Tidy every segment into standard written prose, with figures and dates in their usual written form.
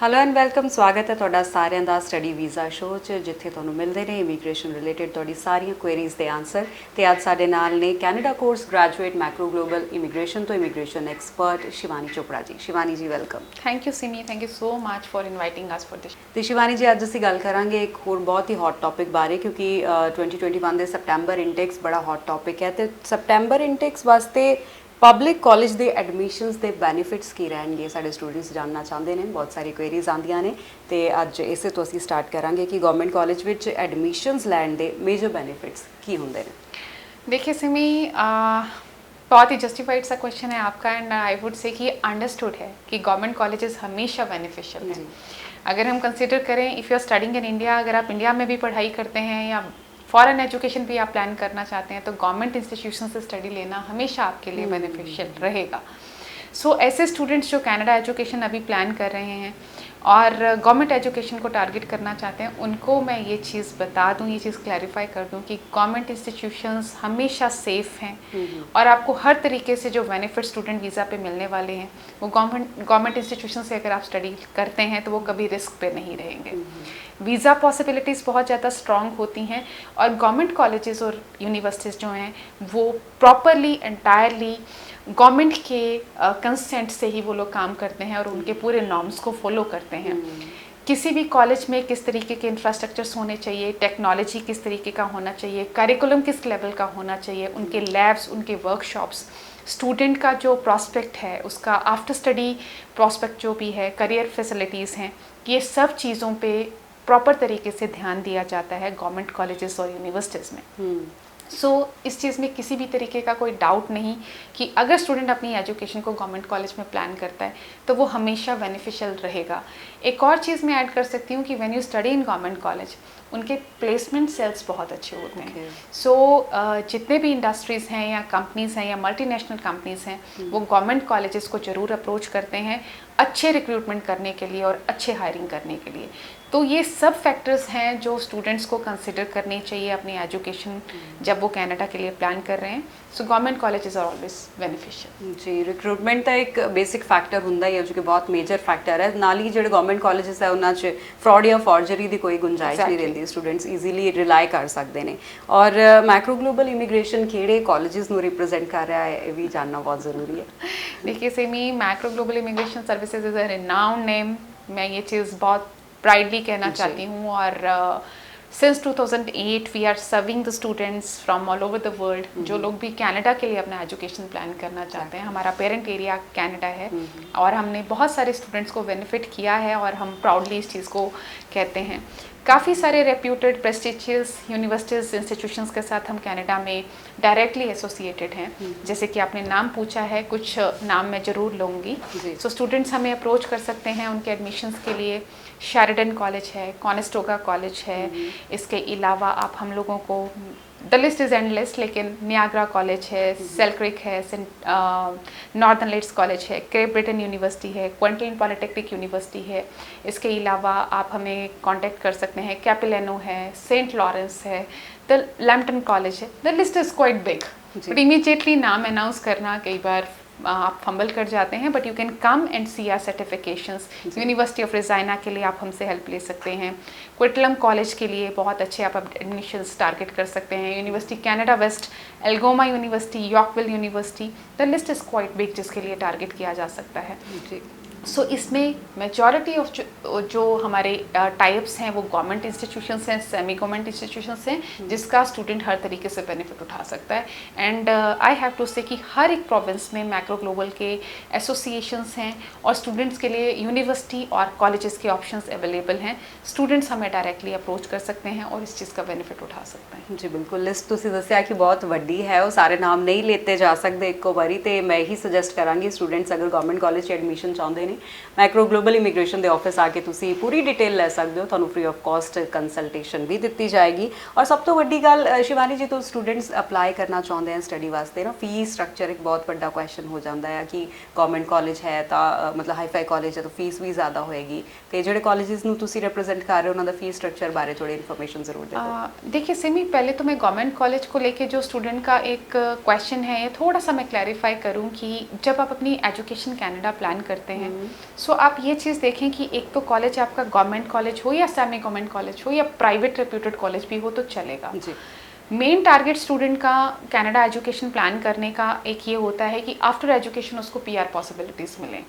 Hello and welcome. ਸਵਾਗਤ ਹੈ ਤੁਹਾਡਾ ਸਾਰਿਆਂ ਦਾ ਸਟੱਡੀ ਵੀਜ਼ਾ ਸ਼ੋਅ 'ਚ, ਜਿੱਥੇ ਤੁਹਾਨੂੰ ਮਿਲਦੇ ਨੇ ਇਮੀਗ੍ਰੇਸ਼ਨ ਰਿਲੇਟਡ ਤੁਹਾਡੀ ਸਾਰੀਆਂ ਕੁਐਰੀਜ਼ ਦੇ ਆਨਸਰ। ਤੇ ਅੱਜ ਸਾਡੇ ਨਾਲ ਨੇ Canada course graduate Macro Global Immigration ਤੋਂ immigration expert Shivani Chopra ji. Shivani ji welcome. Thank you Simi, thank you so much for inviting us for this. ਤੇ ਸ਼ਿਵਾਨੀ ਜੀ, ਅੱਜ ਅਸੀਂ ਗੱਲ ਕਰਾਂਗੇ ਇੱਕ ਹੋਰ ਬਹੁਤ ਹੀ ਹੌਟ ਟੌਪਿਕ ਬਾਰੇ, ਕਿਉਂਕਿ 2021 ਦੇ ਸੈਪਟੈਂਬਰ ਇਨਟੇਕਸ ਬੜਾ ਹੌਟ ਟੌਪਿਕ ਹੈ। ਤੇ ਸੈਪਟੈਂਬਰ ਇਨਟੇਕਸ ਵਾਸਤੇ ਪਬਲਿਕ ਕਾਲਜ ਦੇ ਐਡਮਿਸ਼ਨਸ ਦੇ ਬੈਨੀਫਿਟਸ ਕੀ ਰਹਿਣਗੇ, ਸਾਡੇ ਸਟੂਡੈਂਟਸ ਜਾਣਨਾ ਚਾਹੁੰਦੇ ਨੇ। ਬਹੁਤ ਸਾਰੀ ਕੁਐਰੀਜ਼ ਆਉਂਦੀਆਂ ਨੇ ਤੇ ਅੱਜ ਇਸੇ ਤੋਂ ਅਸੀਂ ਸਟਾਰਟ ਕਰਾਂਗੇ ਕਿ ਗਵਰਨਮੈਂਟ ਕਾਲਜ ਵਿੱਚ ਐਡਮਿਸ਼ਨਸ ਲੈਣ ਦੇ ਮੇਜਰ ਬੈਨੀਫਿट्स ਕੀ ਹੁੰਦੇ ਨੇ। देखिए सिमी, बहुत ही जस्टिफाइड सा क्वेश्चन है आपका एंड आई वुड से कि अंडरस्टूड है कि गवर्नमेंट कॉलेजेस हमेशा बेनिफिशियल हैं। अगर हम कंसिडर करें, if you are studying in India, अगर आप इंडिया में भी पढ़ाई करते हैं या फॉरेन एजुकेशन भी आप प्लान करना चाहते हैं, तो गवर्नमेंट इंस्टीट्यूशन से स्टडी लेना हमेशा आपके लिए बेनिफिशियल रहेगा। सो ऐसे स्टूडेंट्स जो कनाडा एजुकेशन अभी प्लान कर रहे हैं और गवर्नमेंट एजुकेशन को टारगेट करना चाहते हैं, उनको मैं ये चीज़ बता दूं, ये चीज़ क्लैरिफाई कर दूं कि गवर्नमेंट इंस्टीट्यूशंस हमेशा सेफ़ हैं और आपको हर तरीके से जो बेनिफिट स्टूडेंट वीज़ा पे मिलने वाले हैं वो गवर्नमेंट इंस्टीट्यूशन से अगर आप स्टडी करते हैं तो वो कभी रिस्क पे नहीं रहेंगे। वीज़ा पॉसिबिलिटीज़ बहुत ज़्यादा स्ट्रॉन्ग होती हैं और गवर्नमेंट कॉलेजेस और यूनिवर्सिटीज़ जो हैं वो प्रॉपरली एंटायरली गवर्नमेंट के कंसेंट से ही वो लोग काम करते हैं और उनके पूरे नॉर्म्स को फॉलो करते हैं। किसी भी कॉलेज में किस तरीके के इंफ्रास्ट्रक्चर्स होने चाहिए, टेक्नोलॉजी किस तरीके का होना चाहिए, करिकुलम किस लेवल का होना चाहिए, उनके लैब्स, उनके वर्कशॉप्स, स्टूडेंट का जो प्रॉस्पेक्ट है उसका आफ्टर स्टडी प्रॉस्पेक्ट जो भी है, करियर फैसिलिटीज़ हैं, ये सब चीज़ों पे प्रॉपर तरीके से ध्यान दिया जाता है गवर्नमेंट कॉलेजेस और यूनिवर्सिटीज़ में। सो इस चीज़ में किसी भी तरीके का कोई डाउट नहीं कि अगर स्टूडेंट अपनी एजुकेशन को गवर्नमेंट कॉलेज में प्लान करता है तो वो हमेशा बेनिफिशियल रहेगा। एक और चीज़ मैं ऐड कर सकती हूँ कि when you study in government college, उनके प्लेसमेंट सेल्स बहुत अच्छे होते हैं। सो जितने भी इंडस्ट्रीज़ हैं या कंपनीज़ हैं या मल्टीनेशनल कंपनीज़ हैं, वो गवर्नमेंट कॉलेजेस को ज़रूर अप्रोच करते हैं अच्छे रिक्रूटमेंट करने के लिए और अच्छे हायरिंग करने के लिए। तो ये सब फैक्टर्स हैं जो स्टूडेंट्स को कंसिडर करनी चाहिए अपनी एजुकेशन जब वो कनाडा के लिए प्लान कर रहे हैं। So government colleges are always beneficial. जी, रिक्रूटमेंट ਤਾਂ ਇੱਕ ਬੇਸਿਕ ਫੈਕਟਰ ਹੁੰਦਾ ਹੀ ਹੈ, ਜੋ ਕਿ ਬਹੁਤ ਮੇਜਰ ਫੈਕਟਰ ਹੈ। ਨਾਲ ਹੀ ਜਿਹੜੇ ਗਵਰਨਮੈਂਟ ਕਾਲਜਸ ਹੈ ਉਹਨਾਂ 'ਚ ਫਰਾਡ ਜਾਂ ਫੋਰਜਰੀ ਦੀ ਕੋਈ ਗੁੰਜਾਇਸ਼ ਨਹੀਂ ਰਹਿੰਦੀ, ਸਟੂਡੈਂਟਸ ਈਜ਼ੀਲੀ ਰਿਲਾਈ ਕਰ ਸਕਦੇ ਨੇ। ਔਰ ਮੈਕਰੋ ਗਲੋਬਲ ਇਮੀਗ੍ਰੇਸ਼ਨ ਕਿਹੜੇ ਕਾਲਜਸ ਨੂੰ ਰਿਪਰੈਜ਼ੈਂਟ ਕਰ ਰਿਹਾ ਹੈ, ਇਹ ਵੀ ਜਾਣਨਾ ਬਹੁਤ ਜ਼ਰੂਰੀ ਹੈ। देखिए Simi, Macro Global Immigration services is a renowned name. मैं ये चीज़ बहुत प्राइडली कहना चाहती हूँ और since 2008 we are serving the students from all over the world. जो लोग भी कनाडा के लिए अपना एजुकेशन प्लान करना चाहते हैं, हमारा पेरेंट एरिया कनाडा है और हमने बहुत सारे स्टूडेंट्स को बेनिफिट किया है और हम प्राउडली इस चीज़ को कहते हैं। काफ़ी सारे रेप्यूटेड प्रेस्टिजियस यूनिवर्सिटीज़ इंस्टीट्यूशंस के साथ हम कनाडा में डायरेक्टली एसोसिएटेड हैं। जैसे कि आपने नाम पूछा है, कुछ नाम मैं ज़रूर लूँगी। सो स्टूडेंट्स हमें अप्रोच कर सकते हैं उनके एडमिशन्स के लिए। शेरिडन कॉलेज है, कॉनेस्टोगा कॉलेज है, इसके अलावा आप हम लोगों को द लिस्ट इज़ एंडलेस, लेकिन नियाग्रा कॉलेज है, सेल्क्रिक है, नॉर्दर्न लाइट्स कॉलेज है, ग्रेट ब्रिटेन यूनिवर्सिटी है, क्विंटन पॉलिटेक्निक यूनिवर्सिटी है। इसके अलावा आप हमें कांटेक्ट कर सकते हैं, कैपिलेनो है, सेंट लॉरेंस है, द लैम्पटन कॉलेज है। The list is quite big, but immediately नाम अनाउंस करना कई बार आप फंबल कर जाते हैं। But you can come and see our certifications. University of Regina के लिए आप हमसे हेल्प ले सकते हैं। क्विटलम कॉलेज के लिए बहुत अच्छे आप एडमिशन्स टारगेट कर सकते हैं। University Canada West, Algoma university, Yorkville university, the list is quite big जिसके लिए टारगेट किया जा सकता है। सो इसमें मेजॉरिटी ऑफ जो हमारे टाइप्स हैं वो गवर्नमेंट इंस्टीट्यूशंस हैं, सेमी गवर्नमेंट इंस्टीट्यूशंस हैं, जिसका स्टूडेंट हर तरीके से बेनिफिट उठा सकता है। एंड आई हैव टू से कि हर एक प्रोविंस में मैक्रो ग्लोबल के एसोसिएशंस हैं और स्टूडेंट्स के लिए यूनिवर्सिटी और कॉलेजेस के ऑप्शंस अवेलेबल हैं। स्टूडेंट्स हमें डायरेक्टली अप्रोच कर सकते हैं और इस चीज़ का बेनिफिट उठा सकते हैं। जी बिल्कुल, लिस्ट तुसीं दस्सिया कि बहुत वड्डी है, वो सारे नाम नहीं लेते जा सकते इक्को बारी। तो मैं ही सुजैसट करांगी स्टूडेंट्स अगर गवर्नमेंट कॉलेज एडमिशन चाहते हैं मैक्रो ग्लोबल इमीग्रेशन के ऑफिस आके तुसी पूरी डिटेल ले सकते हो, ਤੁਹਾਨੂੰ फ्री ऑफ कॉस्ट कंसल्टेशन भी दी जाएगी। और सब तो वड्डी गल शिवानी जी, तो स्टूडेंट्स अप्लाई करना चाहते हैं स्टडी वास्ते ना, फीस स्ट्रक्चर एक बहुत बड़ा क्वेश्चन हो जाता है कि गवर्नमेंट कॉलेज है तो मतलब हाईफाई कॉलेज है तो फीस भी ज़्यादा होएगी। तो जो कॉलेजेस नूं तुसी रिप्रेजेंट कर रहे हो उन्होंने फीस स्ट्रक्चर बारे थोड़ी इन्फॉर्मेशन जरूर दे दो। देखिए सिमी, पहले तो मैं गवर्नमेंट कॉलेज को लेके जो स्टूडेंट का एक क्वेश्चन है ये थोड़ा सा मैं क्लैरिफाई करूं कि जब आप अपनी एजुकेशन कनाडा प्लान करते हैं सो आप ये चीज़ देखें कि एक तो कॉलेज आपका गवर्नमेंट कॉलेज हो या सेमी गवर्नमेंट कॉलेज हो या प्राइवेट रेप्यूटेड कॉलेज भी हो तो चलेगा। मेन टारगेट स्टूडेंट का कनाडा एजुकेशन प्लान करने का एक ये होता है कि आफ्टर एजुकेशन उसको पीआर पॉसिबिलिटीज़ मिलें।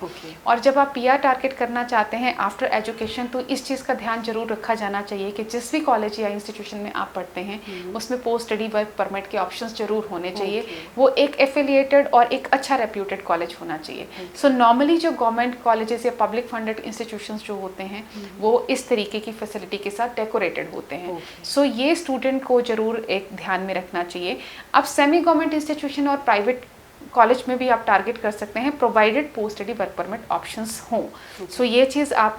और जब आप पीआर टारगेट करना चाहते हैं आफ्टर एजुकेशन तो इस चीज़ का ध्यान जरूर रखा जाना चाहिए कि जिस भी कॉलेज या इंस्टीट्यूशन में आप पढ़ते हैं उसमें पोस्ट स्टडी वर्क परमिट के ऑप्शंस जरूर होने चाहिए। वो एक एफिलिएटेड और एक अच्छा रेप्यूटेड कॉलेज होना चाहिए। सो नॉर्मली जो गवर्नमेंट कॉलेजेस या पब्लिक फंडेड इंस्टीट्यूशंस जो होते हैं वो इस तरीके की फैसिलिटी के साथ डेकोरेटेड होते हैं। सो ये स्टूडेंट को जरूर एक ध्यान में रखना चाहिए। अब सेमी गवर्नमेंट इंस्टीट्यूशन और प्राइवेट कॉलेज में भी आप टारगेट कर सकते हैं provided post study work permit options हों। सो ये चीज़ आप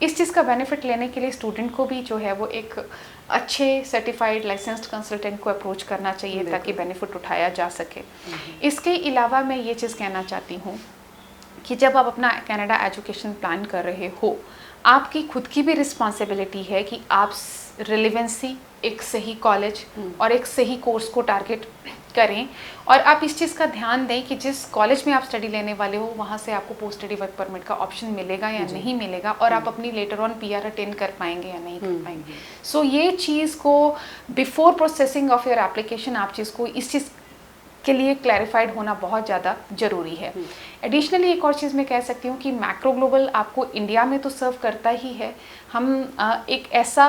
इस चीज़ का बेनिफिट लेने के लिए स्टूडेंट को भी जो है वो एक अच्छे सर्टिफाइड लाइसेंस्ड कंसल्टेंट को अप्रोच करना चाहिए ताकि बेनिफिट उठाया जा सके। इसके अलावा मैं ये चीज़ कहना चाहती हूँ कि जब आप अपना कनाडा एजुकेशन प्लान कर रहे हो आपकी खुद की भी रिस्पॉन्सिबिलिटी है कि आप रिलेवेंसी एक सही कॉलेज और एक सही कोर्स को टारगेट करें और आप इस चीज़ का ध्यान दें कि जिस कॉलेज में आप स्टडी लेने वाले हो वहाँ से आपको पोस्ट स्टडी वर्क परमिट का ऑप्शन मिलेगा या नहीं मिलेगा और आप अपनी लेटर ऑन पीआर अटेन कर पाएंगे या नहीं कर पाएंगे। सो ये चीज़ को before processing of your application आप चीज़ को इस चीज़ के लिए क्लैरिफाइड होना बहुत ज़्यादा ज़रूरी है। एडिशनली एक और चीज़ मैं कह सकती हूँ कि मैक्रो ग्लोबल आपको इंडिया में तो सर्व करता ही है। हम एक ऐसा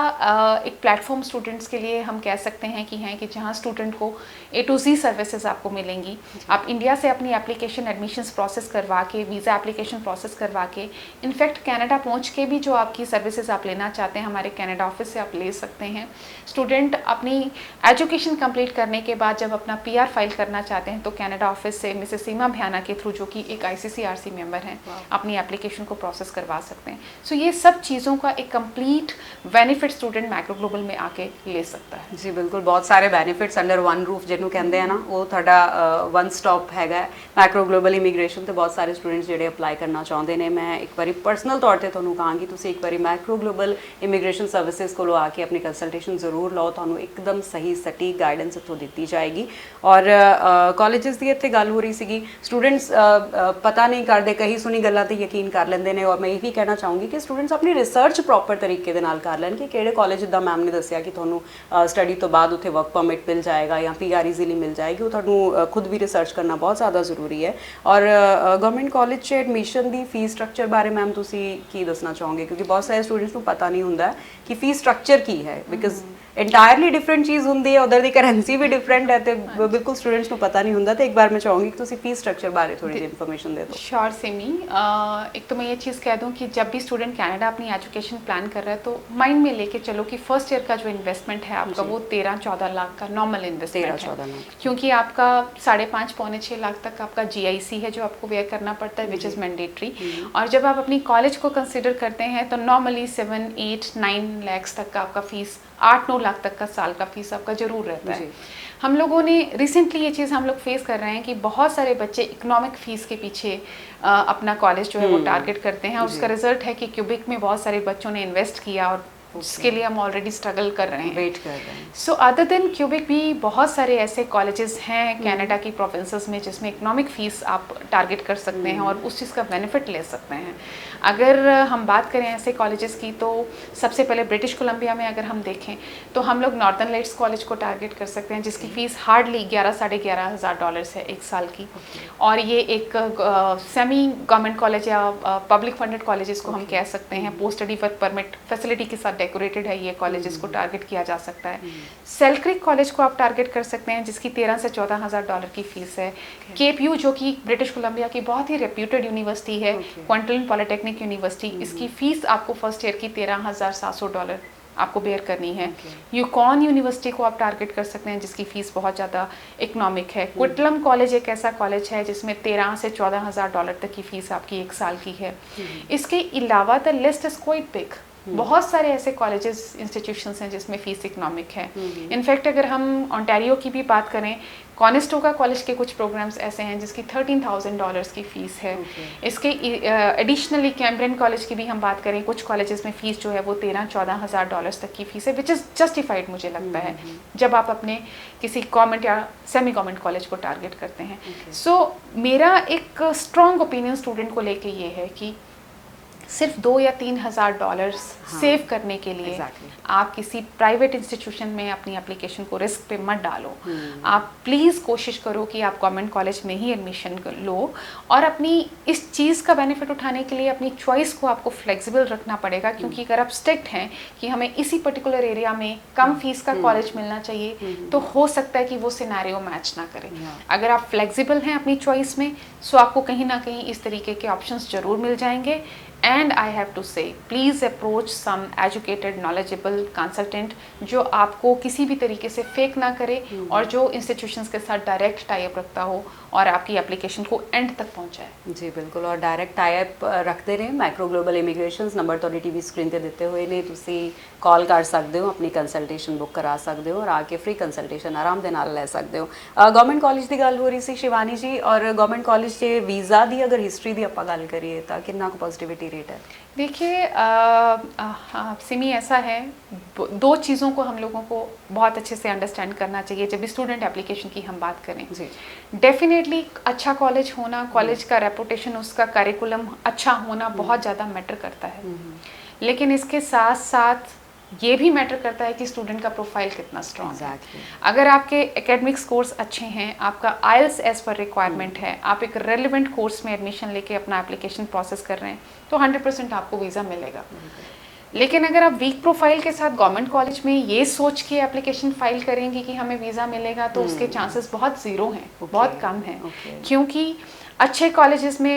एक प्लेटफॉर्म स्टूडेंट्स के लिए हम कह सकते हैं कि जहाँ स्टूडेंट को A to Z सर्विसेज आपको मिलेंगी। आप इंडिया से अपनी एप्लीकेशन एडमिशन्स प्रोसेस करवा के वीज़ा एप्लीकेशन प्रोसेस करवा के इनफैक्ट कनाडा पहुँच के भी जो आपकी सर्विसेज आप लेना चाहते हैं हमारे कनाडा ऑफिस से आप ले सकते हैं। स्टूडेंट अपनी एजुकेशन कंप्लीट करने के बाद जब अपना PR फाइल करना चाहते हैं तो कनाडा ऑफिस से मिसेस सीमा भ्याना के थ्रू जो कि एक ICCRC मेंबर हैं अपनी एप्लीकेशन को प्रोसेस करवा सकते हैं। सो ये सब चीज़ों का एक complete benefit student macro global में आके ले सकता है। जी बिल्कुल, बहुत सारे बेनिफिट्स अंडर वन रूफ ਜਿਹਨੂੰ ਕਹਿੰਦੇ ਆ ਨਾ ਉਹ ਤੁਹਾਡਾ ਵਨ ਸਟਾਪ ਹੈਗਾ ਮੈਕਰੋ ਗਲੋਬਲ ਇਮੀਗ੍ਰੇਸ਼ਨ ਤੇ ਬਹੁਤ ਸਾਰੇ ਸਟੂਡੈਂਟਸ ਜਿਹੜੇ ਅਪਲਾਈ ਕਰਨਾ ਚਾਹੁੰਦੇ ਨੇ। ਮੈਂ ਇੱਕ ਵਾਰੀ ਪਰਸਨਲ ਤੌਰ ਤੇ ਤੁਹਾਨੂੰ ਕਹਾਂਗੀ ਤੁਸੀਂ ਇੱਕ ਵਾਰੀ ਮੈਕਰੋ ਗਲੋਬਲ ਇਮੀਗ੍ਰੇਸ਼ਨ ਸਰਵਿਸਿਜ਼ ਕੋਲੋਂ ਆ ਕੇ ਆਪਣੀ ਕੰਸਲਟੇਸ਼ਨ ਜ਼ਰੂਰ ਲਓ। ਤੁਹਾਨੂੰ ਇੱਕਦਮ ਸਹੀ ਸਟੀਕ ਗਾਈਡੈਂਸ ਇੱਥੋਂ ਦਿੱਤੀ ਜਾਏਗੀ। ਔਰ ਕਾਲਜਸ ਦੀ ਇੱਥੇ ਗੱਲ ਹੋ ਰਹੀ ਸੀਗੀ ਸਟੂਡੈਂਟਸ ਪਤਾ ਨਹੀਂ ਕਰਦੇ ਕਹੀ ਸੁਣੀ ਗੱਲਾਂ ਤੇ ਯਕੀਨ ਕਰ ਲੈਂਦੇ ਨੇ। ਔਰ ਮੈਂ ਇਹ ਵੀ ਕਹਿਣਾ ਚਾਹੂੰਗੀ ਕਿ ਸਟੂਡੈਂਟਸ ਆਪਣੀ ਰਿਸਰਚ ਪ੍ਰੋਪਰ ਤਰੀਕੇ ਦੇ ਨਾਲ ਕਰ ਲੈਣ ਕਿ ਕਿਹੜੇ ਕਾਲਜ ਜਿੱਦਾਂ ਮੈਮ ਨੇ ਦੱਸਿਆ ਕਿ ਤੁਹਾਨੂੰ ਸਟੱਡੀ ਤੋਂ ਬਾਅਦ ਉੱਥੇ ਵਰਕ ਪਰਮਿਟ ਮਿਲ ਜਾਏਗਾ ਜਾਂ PR ਈਜ਼ੀਲੀ ਮਿਲ ਜਾਏਗੀ। ਉਹ ਤੁਹਾਨੂੰ ਖੁਦ ਵੀ ਰਿਸਰਚ ਕਰਨਾ ਬਹੁਤ ਜ਼ਿਆਦਾ ਜ਼ਰੂਰੀ ਹੈ। ਔਰ ਗਵਰਨਮੈਂਟ ਕਾਲਜ 'ਚ ਐਡਮਿਸ਼ਨ ਦੀ ਫੀਸ ਸਟਰਕਚਰ ਬਾਰੇ ਮੈਮ ਤੁਸੀਂ ਕੀ ਦੱਸਣਾ ਚਾਹੋਗੇ ਕਿਉਂਕਿ ਬਹੁਤ ਸਾਰੇ ਸਟੂਡੈਂਟਸ ਨੂੰ ਪਤਾ ਨਹੀਂ ਹੁੰਦਾ ਕਿ ਫੀਸ ਸਟਰਕਚਰ ਕੀ ਹੈ ਬਿਕਾਜ਼ ਇੰਟਾਇਰਲੀ ਡਿਫਰੈਂਟ ਚੀਜ਼ ਹੁੰਦੀ ਹੈ ਉਧਰ ਦੀ ਕਰੰਸੀ ਵੀ ਡਿਫਰੈਂਟ ਹੈ ਤੇ ਬਿਲਕੁਲ ਸਟੂਡੈਂਟਸ ਨੂੰ ਪਤਾ नहीं होता। तो एक बार मैं चाहूँगी कि तुसी फीस स्ट्रक्चर बारे थोड़ी सी इन्फॉर्मेशन दे दो। श्योर सिमी, एक तो मैं ये चीज़ कह दूँ कि जब भी स्टूडेंट कनाडा अपनी एजुकेशन प्लान कर रहा है तो माइंड में लेके चलो कि फर्स्ट ईयर का जो इन्वेस्टमेंट है आपका वो 13-14 लाख का नॉर्मल इन्वेस्टमेंट है क्योंकि आपका 5.5-6 लाख तक आपका GIC है जो आपको वेयर करना पड़ता है विच इज़ मैंडेटरी। और जब आप अपनी कॉलेज को कंसिडर करते हैं तो नॉर्मली 7-8-9 लाख तक का आपका फीस 8-9 लाख तक का साल का फीस आपका ज़रूर रहता है। हम लोगों ने रिसेंटली ये चीज़ हम लोग फेस कर रहे हैं कि बहुत सारे बच्चे इकोनॉमिक फ़ीस के पीछे अपना कॉलेज जो है वो टारगेट करते हैं और उसका रिजल्ट है कि क्यूबिक में बहुत सारे बच्चों ने इन्वेस्ट किया और जिसके लिए हम ऑलरेडी स्ट्रगल कर रहे हैं, वेट कर रहे हैं। सो अदर देन क्यूबिक भी बहुत सारे ऐसे कॉलेजेस हैं कनाडा की प्रोविंसेस में जिसमें इकोनॉमिक फ़ीस आप टारगेट कर सकते हैं और उस चीज़ का बेनिफिट ले सकते हैं। अगर हम बात करें ऐसे कॉलेजेस की तो सबसे पहले ब्रिटिश कोलंबिया में अगर हम देखें तो हम लोग नॉर्दर्न लाइट्स कॉलेज को टारगेट कर सकते हैं जिसकी फ़ीस हार्डली 11-11,500 डॉलर्स है एक साल की। और ये एक सेमी गवर्नमेंट कॉलेज या पब्लिक फंडेड कॉलेजेस को हम कह सकते हैं। Post study work permit facility के साथ डेकोरेटेड है ये कॉलेजेस को टारगेट किया जा सकता है। सेल्क्रिक कॉलेज को आप टारगेट कर सकते हैं जिसकी 13 से 14,000 डॉलर की फ़ीस है। KPU जो कि ब्रिटिश कोलंबिया की बहुत ही रेप्यूटेड यूनिवर्सिटी है, क्वांटलन पॉलिटेक्निक यूनिवर्सिटी, इसकी फ़ीस आपको फर्स्ट ईयर की 13,700 डॉलर आपको बेयर करनी है। यूकॉन यूनिवर्सिटी को आप टारगेट कर सकते हैं जिसकी फ़ीस बहुत ज़्यादा इकोनॉमिक है। क्विटलम कॉलेज एक ऐसा कॉलेज है जिसमें 13 से 14,000 डॉलर तक की फ़ीस आपकी एक साल की है। इसके अलावा the list is quite big. बहुत सारे ऐसे कॉलेजेस इंस्टीट्यूशंस हैं जिसमें फीस इकोनॉमिक है। इनफैक्ट अगर हम ओंटारियो की भी बात करें, कॉनेस्टोगा कॉलेज के कुछ प्रोग्राम्स ऐसे हैं जिसकी $13,000 की फ़ीस है। इसके एडिशनली कैम्ब्रियन कॉलेज की भी हम बात करें, कुछ कॉलेजेस में फ़ीस जो है वो $13,000-14,000 तक की फ़ीस है, विच इज़ जस्टिफाइड मुझे लगता है जब आप अपने किसी गवर्नमेंट या सेमी गवर्नमेंट कॉलेज को टारगेट करते हैं। सो मेरा एक स्ट्रॉन्ग ओपिनियन स्टूडेंट को लेके ये है कि सिर्फ $2 या $3,000 सेव करने के लिए आप किसी प्राइवेट इंस्टीट्यूशन में अपनी एप्लीकेशन को रिस्क पे मत डालो। आप प्लीज़ कोशिश करो कि आप गवर्नमेंट कॉलेज में ही एडमिशन लो, और अपनी इस चीज़ का बेनिफिट उठाने के लिए अपनी चॉइस को आपको फ्लेक्सिबल रखना पड़ेगा, क्योंकि अगर आप स्ट्रिक्ट हैं कि हमें इसी पर्टिकुलर एरिया में कम फीस का कॉलेज मिलना चाहिए, तो हो सकता है कि वो सिनेरियो मैच ना करे। अगर आप फ्लेक्सिबल हैं अपनी चॉइस में, सो आपको कहीं ना कहीं इस तरीके के ऑप्शंस ज़रूर मिल जाएंगे। And I have to say, please approach some educated, knowledgeable consultant जो आपको किसी भी तरीके से फेक ना करे और जो इंस्टीट्यूशंस के साथ डायरेक्ट टाई अप रखता हो और आपकी एप्लीकेशन को एंड तक पहुंचाए। जी बिल्कुल, और डायरेक्ट टाई अप रखते रहे। माइक्रो ग्लोबल इमिग्रेशंस नंबर तो टीवी स्क्रीन ਤੇ ਦਿੱਤੇ ਹੋਏ ਨੇ, ਤੁਸੀਂ ਕਾਲ ਕਰ ਸਕਦੇ ਹੋ, ਆਪਣੀ ਕੰਸਲਟੇਸ਼ਨ ਬੁੱਕ ਕਰਾ ਸਕਦੇ ਹੋ ਔਰ ਆ ਕੇ ਫ੍ਰੀ ਕੰਸਲਟੇਸ਼ਨ ਆਰਾਮ ਦੇ ਨਾਲ ਲੈ ਸਕਦੇ ਹੋ। ਗਵਰਨਮੈਂਟ ਕਾਲਜ ਦੀ ਗੱਲ ਹੋ ਰਹੀ ਸੀ शिवानी जी, और गवर्नमेंट कॉलेज के वीज़ा की अगर हिस्टरी की आप गल करिए तो कितना को पॉजिटिविटी रेट है? देखिए सिमी, ऐसा है, दो चीज़ों को हम लोगों को बहुत अच्छे से अंडरस्टैंड करना चाहिए जब स्टूडेंट एप्लीकेशन की हम बात करें। जी, डेफिनेटली अच्छा कॉलेज होना, कॉलेज का रेपुटेशन, उसका करिकुलम अच्छा होना बहुत ज़्यादा मैटर करता है, लेकिन इसके साथ साथ ये भी मैटर करता है कि स्टूडेंट का प्रोफाइल कितना स्ट्रॉन्ग है। अगर आपके एकेडमिक स्कोर्स अच्छे हैं, आपका आइल्स एज पर रिक्वायरमेंट है, आप एक रेलिवेंट कोर्स में एडमिशन लेके अपना एप्लीकेशन प्रोसेस कर रहे हैं, तो 100% आपको वीज़ा मिलेगा। लेकिन अगर आप वीक प्रोफाइल के साथ गवर्नमेंट कॉलेज में ये सोच के एप्लीकेशन फाइल करेंगे कि हमें वीज़ा मिलेगा, तो उसके चांसेस बहुत ज़ीरो हैं, बहुत कम हैं। क्योंकि अच्छे कॉलेजेस में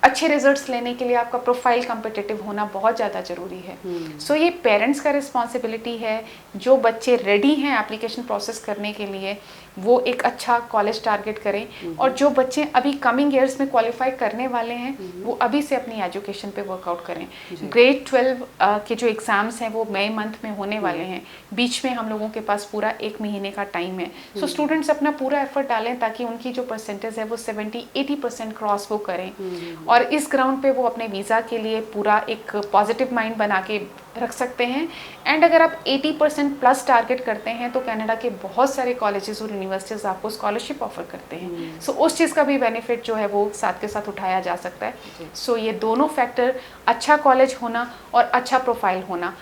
अच्छे रिजल्ट्स लेने के लिए आपका प्रोफाइल कम्पिटिटिव होना बहुत ज़्यादा ज़रूरी है। सो ये पेरेंट्स का रिस्पॉन्सिबिलिटी है, जो बच्चे रेडी हैं एप्लीकेशन प्रोसेस करने के लिए वो एक अच्छा कॉलेज टारगेट करें, और जो बच्चे अभी कमिंग ईयर्स में क्वालिफाई करने वाले हैं वो अभी से अपनी एजुकेशन पे वर्कआउट करें। ग्रेड 12 के जो एग्ज़ाम्स हैं वो मई मंथ में होने वाले हैं, बीच में हम लोगों के पास पूरा 1 महीने का टाइम है। सो स्टूडेंट्स अपना पूरा एफर्ट डालें ताकि उनकी जो परसेंटेज है वो 70-80% क्रॉस वो करें, और इस ग्राउंड पे वो अपने वीज़ा के लिए पूरा एक पॉजिटिव माइंड बना के रख सकते हैं। एंड अगर आप 80% प्लस टारगेट करते हैं तो कनाडा के बहुत सारे कॉलेजेस और यूनिवर्सिटीज़ आपको स्कॉलरशिप ऑफर करते हैं। सो उस चीज़ का भी बेनिफिट जो है वो साथ के साथ उठाया जा सकता है। सो ये दोनों फैक्टर, अच्छा कॉलेज होना और अच्छा प्रोफाइल होना,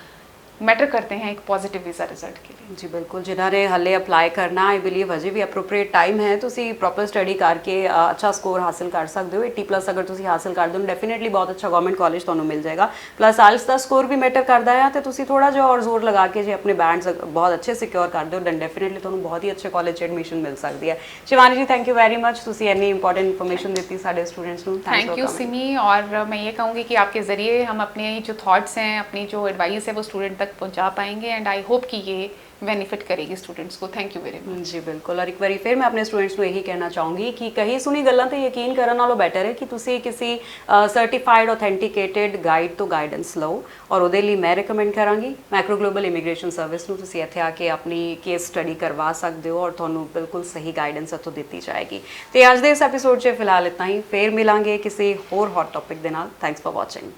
मैटर करते हैं एक पॉजिटिव वीज़ा रिजल्ट के लिए। जी बिल्कुल, जिन्होंने हले अप्लाई करना, आई बिलीव अजे भी अप्रोप्रिएट टाइम है, तुसी प्रॉपर स्टडी करके अच्छा स्कोर हासिल कर सकते हो। 80+ अगर तुसी हासिल कर दो, डेफिनेटली बहुत अच्छा गवर्नमेंट कॉलेज तुहानू मिल जाएगा। प्लस आइल्स का स्कोर भी मैटर करता है, तो तुसी थोड़ा जिहा और जोर लगा के जो अपने बैंड्स बहुत अच्छे सिक्योर कर दो, दैन डेफिनेटली तुहानू बहुत ही अच्छे कॉलेज एडमिशन मिल सकती है। शिवानी जी, थैंक यू वेरी मच, तुसी इन्नी इंपॉर्टेंट इन्फॉर्मेशन दी साडे स्टूडेंट्स नू। थैंक यू सिमी, और मैं ये कहूँगी कि आपके ज़रिए हम अपने जो थॉट्स हैं, अपनी जो एडवाइस है वो स्टूडेंट तक पहुँचा पाएंगे, एंड आई होप कि ये बेनिफिट करेगी स्टूडेंट्स को। Thank you very much. जी बिल्कुल, और एक बार फिर मैं अपने स्टूडेंट्स को यही कहना चाहूँगी कि कहीं सुनी गल्लां ते यकीन करने नालों बेटर है कि तुसी किसी सर्टिफाइड ऑथेंटिकेटेड गाइड तो गाइडेंस लो, और ਉਹਦੇ ਲਈ मैं रिकमेंड करांगी मैक्रो ग्लोबल इमिग्रेशन सर्विस ਨੂੰ। ਤੁਸੀਂ ਇੱਥੇ ਆ ਕੇ ਆਪਣੀ ਕੇਸ ਸਟੱਡੀ ਕਰਵਾ ਸਕਦੇ ਹੋ, ਔਰ ਤੁਹਾਨੂੰ ਬਿਲਕੁਲ ਸਹੀ ਗਾਈਡੈਂਸ ਇੱਥੋਂ ਦਿੱਤੀ ਜਾਏਗੀ। ਤੇ ਅੱਜ ਦੇ ਇਸ ਐਪੀਸੋਡ 'ਚ ਫਿਲਹਾਲ ਇतना ही, ਫਿਰ ਮਿਲਾਂਗੇ ਕਿਸੇ ਹੋਰ ਹੌਟ ਟੌਪਿਕ ਦੇ ਨਾਲ। Thanks for watching.